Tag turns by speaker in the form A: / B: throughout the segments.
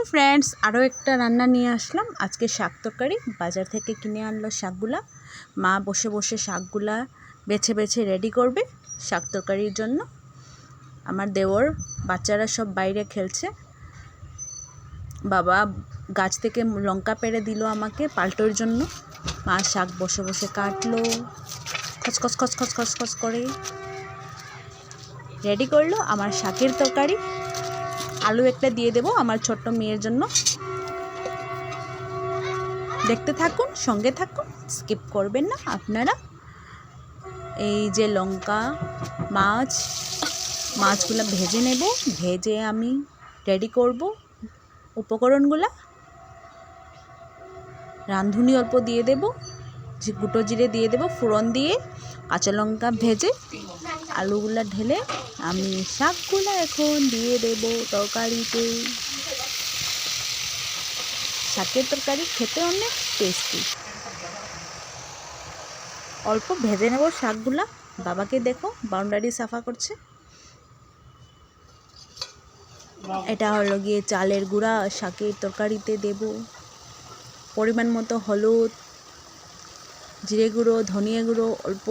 A: দেখুন ফ্রেন্ডস, আরও একটা রান্না নিয়ে আসলাম। আজকে শাক তরকারি বাজার থেকে কিনে আনলো শাকগুলা। মা বসে বসে শাকগুলা বেছে বেছে রেডি করবে শাক তরকারির জন্য। আমার দেওর বাচ্চারা সব বাইরে খেলছে। বাবা গাছ থেকে লঙ্কা পেড়ে দিল আমাকে পাল্টোর জন্য। মা শাক বসে বসে কাটলো, খচখচ খচখচ খচখচ করে রেডি করলো আমার শাকের তরকারি। আলু একটা দিয়ে দেব আমার ছোট্ট মেয়ের জন্য। দেখতে থাকুন, সঙ্গে থাকুন, স্কিপ করবেন না আপনারা। এই যে লঙ্কা, মাছগুলো ভেজে নেব। ভেজে আমি রেডি করব উপকরণগুলো। রাঁধুনি অল্প দিয়ে দেব, গুঁটো জিরে দিয়ে দেব, ফোড়ন দিয়ে কাঁচা লঙ্কা ভেজে আলুগুলা ঢেলে আমি শাকগুলো এখন দিয়ে দেব তরকারিতে। শাকের তরকারি খেতে অনেক টেস্টি। অল্প ভেজে নেব শাকগুলা। বাবাকে দেখো বাউন্ডারি সাফা করছে। এটা হলো গিয়ে চালের গুঁড়া শাকের তরকারিতে দেব। পরিমাণ মতো হলুদ, জিরে গুঁড়ো, ধনিয়া গুঁড়ো অল্প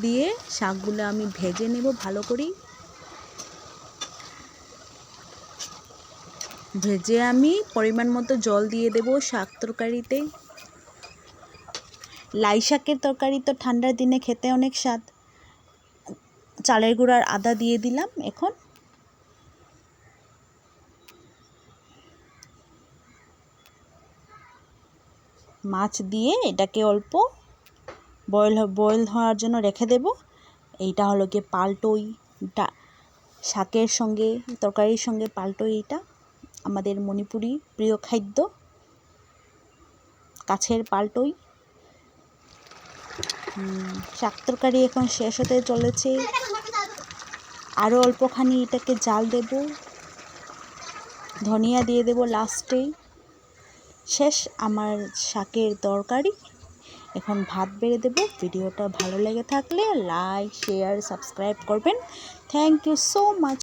A: দিয়ে শাকগুলো আমি ভেজে নেব ভালো করে। ভেজে আমি পরিমাণ মতো জল দিয়ে দেব শাক তরকারিতে। লাই শাকের তরকারি তো ঠান্ডার দিনে খেতে অনেক স্বাদ। চালের গুঁড়ার আদা দিয়ে দিলাম। এখন মাছ দিয়ে এটাকে অল্প বয়েল হওয়ার জন্য রেখে দেব। এইটা হলো গিয়ে পাল্টই, শাকের সঙ্গে তরকারির সঙ্গে পাল্টই। এটা আমাদের মণিপুরি প্রিয় খাদ্য, কাছের পাল্টই। শাক তরকারি এখন শেষ হতে চলেছে। আরও অল্পখানি এটাকে জাল দেব, ধনিয়া দিয়ে দেব লাস্টে। শেষ আমার শাকের তরকারি। এখন ভাত বেড়ে দেব। ভিডিওটা ভালো লেগে থাকলে লাইক, শেয়ার, সাবস্ক্রাইব করবেন। Thank you so much.